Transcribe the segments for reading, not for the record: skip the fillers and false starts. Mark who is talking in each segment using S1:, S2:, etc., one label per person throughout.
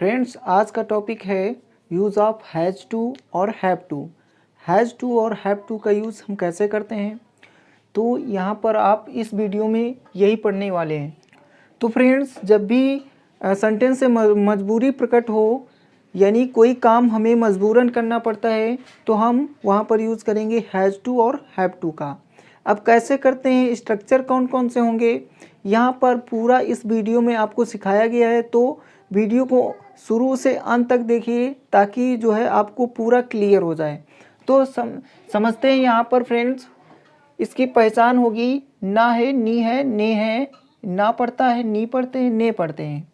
S1: Friends, आज का topic है यूज़ ऑफ हैज़ टू और हैव टू। हैज़ टू और हैव टू का यूज़ हम कैसे करते हैं, तो यहाँ पर आप इस वीडियो में यही पढ़ने वाले हैं। तो फ्रेंड्स, जब भी सेंटेंस से मजबूरी प्रकट हो, यानी कोई काम हमें मजबूरन करना पड़ता है, तो हम वहाँ पर यूज़ करेंगे हैज़ टू और हैव टू का। अब कैसे करते हैं, स्ट्रक्चर कौन कौन से होंगे, यहाँ पर पूरा इस वीडियो में आपको सिखाया गया है। तो वीडियो को शुरू से अंत तक देखिए ताकि जो है आपको पूरा क्लियर हो जाए। तो समझते हैं यहाँ पर फ्रेंड्स, इसकी पहचान होगी ना है, नी है, ने है, ना पढ़ता है, नी पढ़ते हैं, ने पढ़ते हैं।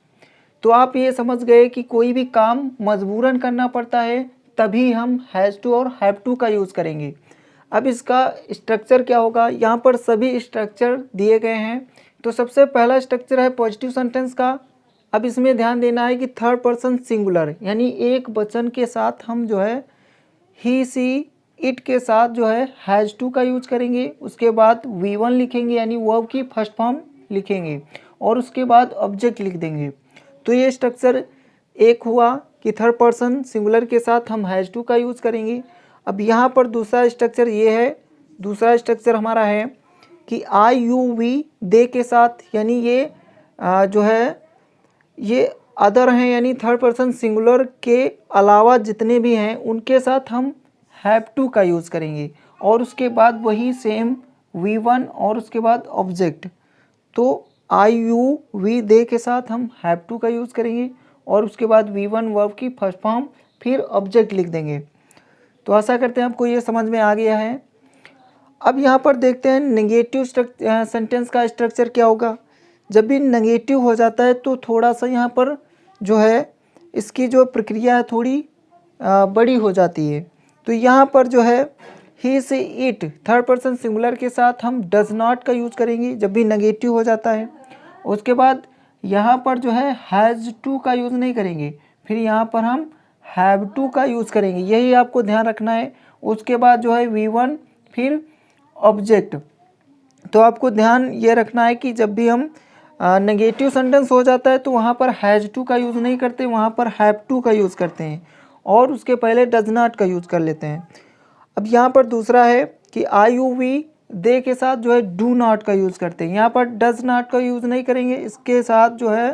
S1: तो आप ये समझ गए कि कोई भी काम मजबूरन करना पड़ता है तभी हम हैज़ टू और हैव टू का यूज़ करेंगे। अब इसका स्ट्रक्चर क्या होगा, यहाँ पर सभी स्ट्रक्चर दिए गए हैं। तो सबसे पहला स्ट्रक्चर है पॉजिटिव सेंटेंस का। अब इसमें ध्यान देना है कि थर्ड पर्सन सिंगुलर यानी एक वचन के साथ हम जो है ही, सी, इट के साथ जो है हैज़ टू का यूज करेंगे। उसके बाद V1 लिखेंगे यानी वर्ब की फर्स्ट फॉर्म लिखेंगे और उसके बाद ऑब्जेक्ट लिख देंगे। तो ये स्ट्रक्चर एक हुआ कि थर्ड पर्सन सिंगुलर के साथ हम हैज़ टू का यूज़ करेंगे। अब यहाँ पर दूसरा स्ट्रक्चर ये है, दूसरा स्ट्रक्चर हमारा है कि आई, यू, वी, दे के साथ, यानी ये जो है ये अदर हैं, यानी थर्ड पर्सन सिंगुलर के अलावा जितने भी हैं उनके साथ हम हैव टू का यूज़ करेंगे। और उसके बाद वही सेम V1 और उसके बाद ऑब्जेक्ट। तो आई, यू, वी, दे के साथ हम हैव टू का यूज़ करेंगे और उसके बाद V1 वर्ब की फर्स्ट फॉर्म फिर ऑब्जेक्ट लिख देंगे। तो आशा करते हैं आपको ये समझ में आ गया है। अब यहाँ पर देखते हैं नेगेटिव सेंटेंस का स्ट्रक्चर क्या होगा। जब भी नेगेटिव हो जाता है तो थोड़ा सा यहाँ पर जो है इसकी जो प्रक्रिया है थोड़ी बड़ी हो जाती है। तो यहाँ पर जो है ही, से, इट थर्ड पर्सन सिंगुलर के साथ हम डज नॉट का यूज़ करेंगे जब भी नेगेटिव हो जाता है। उसके बाद यहाँ पर जो है हैज़ टू का यूज़ नहीं करेंगे, फिर यहाँ पर हम हैव टू का यूज़ करेंगे, यही आपको ध्यान रखना है। उसके बाद जो है V1 फिर ऑब्जेक्ट। तो आपको ध्यान ये रखना है कि जब भी हम नेगेटिव सेंटेंस हो जाता है तो वहाँ पर हैज़ टू का यूज़ नहीं करते, वहाँ पर हैव टू का यूज़ करते हैं और उसके पहले डज नॉट का यूज़ कर लेते हैं। अब यहाँ पर दूसरा है कि आई, यू, वी, दे के साथ जो है डू नॉट का यूज़ करते हैं, यहाँ पर डज नॉट का यूज़ नहीं करेंगे, इसके साथ जो है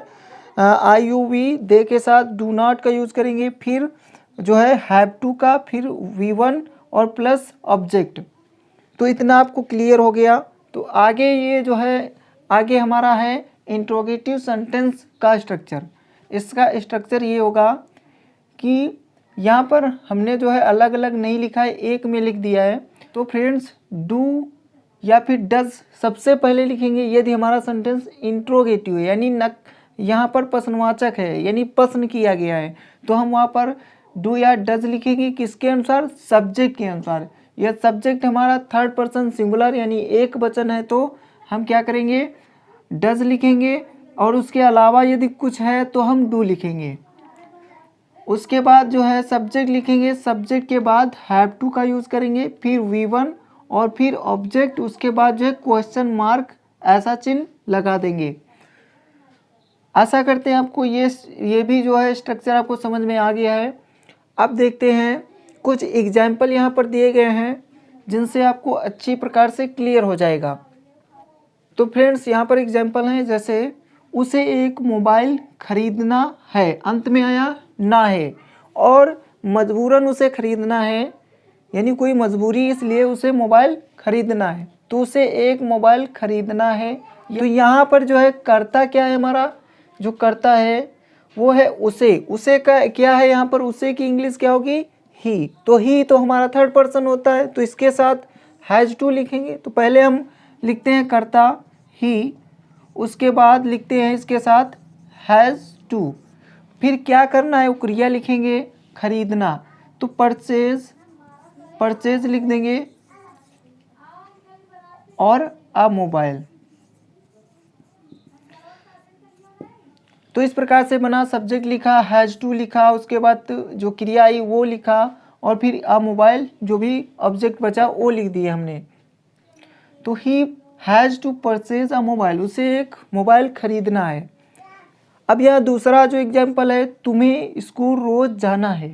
S1: आई, यू, वी, दे के साथ डू नॉट का यूज़ करेंगे, फिर जो है हैव टू का, फिर V1 और प्लस ऑब्जेक्ट। तो इतना आपको क्लियर हो गया। तो आगे ये जो है आगे हमारा है इंट्रोगेटिव सेंटेंस का स्ट्रक्चर। इसका स्ट्रक्चर ये होगा कि यहाँ पर हमने जो है अलग अलग नहीं लिखा है, एक में लिख दिया है। तो फ्रेंड्स, डू या फिर डज सबसे पहले लिखेंगे यदि हमारा सेंटेंस इंट्रोगेटिव है, यानी न यहाँ पर प्रश्नवाचक है, यानी प्रश्न किया गया है, तो हम वहाँ पर डू या डज लिखेंगे। किसके अनुसार? सब्जेक्ट के अनुसार। यह सब्जेक्ट हमारा थर्ड पर्सन सिंगुलर यानी एक वचन है तो हम क्या करेंगे, डज लिखेंगे और उसके अलावा यदि कुछ है तो हम डू लिखेंगे। उसके बाद जो है सब्जेक्ट लिखेंगे, सब्जेक्ट के बाद हैव टू का यूज़ करेंगे, फिर V1 और फिर ऑब्जेक्ट, उसके बाद जो है क्वेश्चन मार्क ऐसा चिन्ह लगा देंगे। आशा करते हैं आपको ये भी जो है स्ट्रक्चर आपको समझ में आ गया है। अब देखते हैं कुछ एग्जाम्पल यहाँ पर दिए गए हैं जिनसे आपको अच्छी प्रकार से क्लियर हो जाएगा। तो फ्रेंड्स, यहाँ पर एग्जाम्पल हैं, जैसे उसे एक मोबाइल खरीदना है, अंत में आया ना है, और मजबूरन उसे खरीदना है, यानी कोई मजबूरी इसलिए उसे मोबाइल खरीदना है, तो उसे एक मोबाइल खरीदना है। तो यहाँ पर जो है कर्ता क्या है, हमारा जो कर्ता है वो है उसे। उसे का क्या है यहाँ पर, उसे की इंग्लिश क्या होगी? ही। तो ही तो हमारा थर्ड पर्सन होता है, तो इसके साथ हैज़ टू लिखेंगे। तो पहले हम लिखते हैं कर्ता ही, उसके बाद लिखते हैं इसके साथ हैज़ टू, फिर क्या करना है, वो क्रिया लिखेंगे खरीदना, तो परचेज, परचेज लिख देंगे और अ मोबाइल। तो इस प्रकार से बना, सब्जेक्ट लिखा, हैज़ टू लिखा, उसके बाद जो क्रिया आई वो लिखा और फिर अ मोबाइल, जो भी ऑब्जेक्ट बचा वो लिख दिया हमने। तो he has to purchase a mobile, उसे एक मोबाइल खरीदना है। अब यह दूसरा जो एग्जाम्पल है, तुम्हें स्कूल रोज़ जाना है।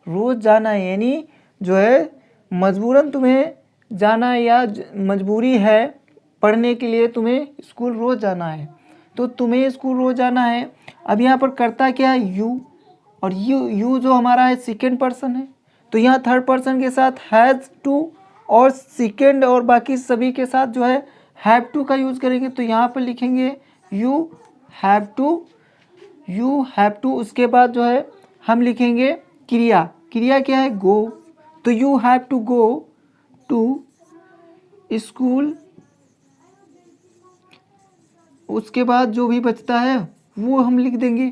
S1: रोज़ जाना है यानी जो है मजबूरन तुम्हें जाना है या मजबूरी है पढ़ने के लिए, तुम्हें स्कूल रोज़ जाना है। तो तुम्हें स्कूल रोज़ जाना है। अब यहाँ पर करता क्या है, यू, और यू जो हमारा है सेकेंड पर्सन है, तो यहाँ थर्ड पर्सन के साथ हैज़ टू और सेकेंड और बाकी सभी के साथ जो है हैव टू का यूज़ करेंगे। तो यहाँ पर लिखेंगे you have to, you have to. उसके बाद जो है हम लिखेंगे क्रिया, क्रिया क्या है, गो, तो you have to go to school. उसके बाद जो भी बचता है वो हम लिख देंगे,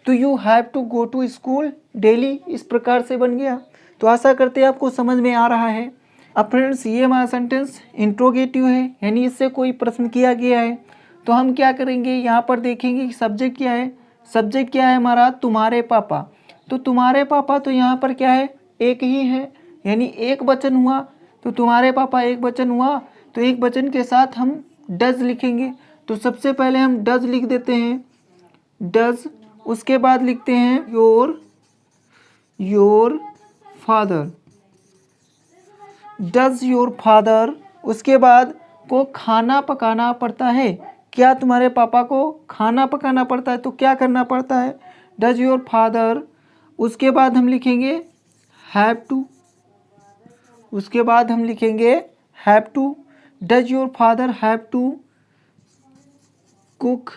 S1: तो you have to go to school daily. इस प्रकार से बन गया। तो आशा करते हैं आपको समझ में आ रहा है। अब फ्रेंड्स ये हमारा सेंटेंस इंट्रोगेटिव है, यानी इससे कोई प्रश्न किया गया है। तो हम क्या करेंगे, यहाँ पर देखेंगे कि सब्जेक्ट क्या है। सब्जेक्ट क्या है हमारा, तुम्हारे पापा। तो तुम्हारे पापा तो यहाँ पर क्या है, एक ही है, यानी एक वचन हुआ। तो तुम्हारे पापा एक वचन हुआ, तो एक वचन के साथ हम डज लिखेंगे। तो सबसे पहले हम डज लिख देते हैं, डज। उसके बाद लिखते हैं your father, does your father. उसके बाद को खाना पकाना पड़ता है। क्या तुम्हारे पापा को खाना पकाना पड़ता है, तो क्या करना पड़ता है, डज योर फादर। उसके बाद हम लिखेंगे हैव टू, उसके बाद हम लिखेंगे have to, does your father have to cook,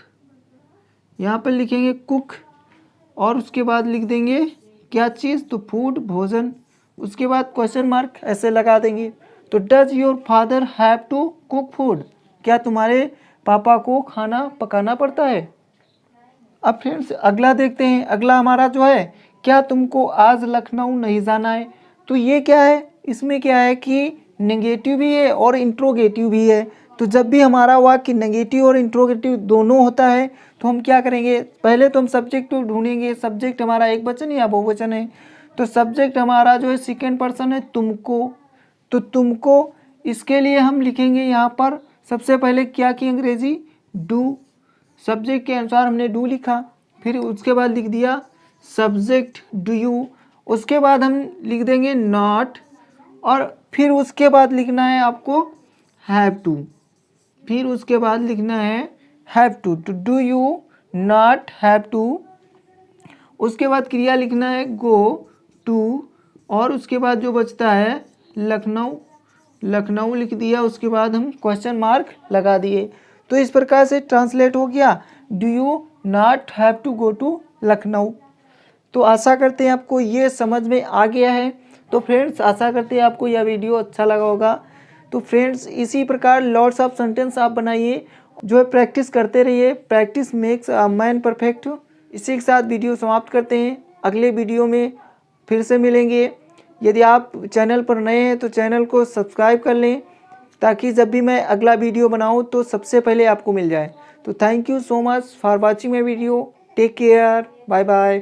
S1: यहाँ पर लिखेंगे कुक, और उसके बाद लिख देंगे क्या चीज़, तो फूड, भोजन। उसके बाद क्वेश्चन मार्क ऐसे लगा देंगे। तो does your father have to cook food, क्या तुम्हारे पापा को खाना पकाना पड़ता है। अब फ्रेंड्स अगला देखते हैं। अगला हमारा जो है, क्या तुमको आज लखनऊ नहीं जाना है। तो ये क्या है, इसमें क्या है कि नेगेटिव भी है और इंट्रोगेटिव भी है। तो जब भी हमारा वाक्य नेगेटिव और इंट्रोगेटिव दोनों होता है तो हम क्या करेंगे, पहले तो हम सब्जेक्ट को ढूंढेंगे। सब्जेक्ट हमारा एक वचन या बहुवचन है, तो सब्जेक्ट हमारा जो है सेकेंड पर्सन है, तुमको। तो तुमको, इसके लिए हम लिखेंगे यहाँ पर सबसे पहले क्या की अंग्रेजी, डू। सब्जेक्ट के अनुसार हमने डू लिखा, फिर उसके बाद लिख दिया सब्जेक्ट डू यू। उसके बाद हम लिख देंगे नॉट, और फिर उसके बाद लिखना है आपको हैव टू, फिर उसके बाद लिखना है हैव टू, तो do you not have to. उसके बाद क्रिया लिखना है गो टू, और उसके बाद जो बचता है लखनऊ, लखनऊ लिख दिया। उसके बाद हम क्वेश्चन मार्क लगा दिए। तो इस प्रकार से ट्रांसलेट हो गया, do you not have to go to Lucknow. तो आशा करते हैं आपको ये समझ में आ गया है। तो फ्रेंड्स आशा करते हैं आपको यह वीडियो अच्छा लगा होगा। तो फ्रेंड्स इसी प्रकार लॉट्स ऑफ सेंटेंस आप बनाइए, जो है प्रैक्टिस करते रहिए। Practice makes a man perfect. इसी के साथ वीडियो समाप्त करते हैं। अगले वीडियो में फिर से मिलेंगे। यदि आप चैनल पर नए हैं तो चैनल को सब्सक्राइब कर लें, ताकि जब भी मैं अगला वीडियो बनाऊं तो सबसे पहले आपको मिल जाए। तो thank you so much for watching my video. Take care, bye bye.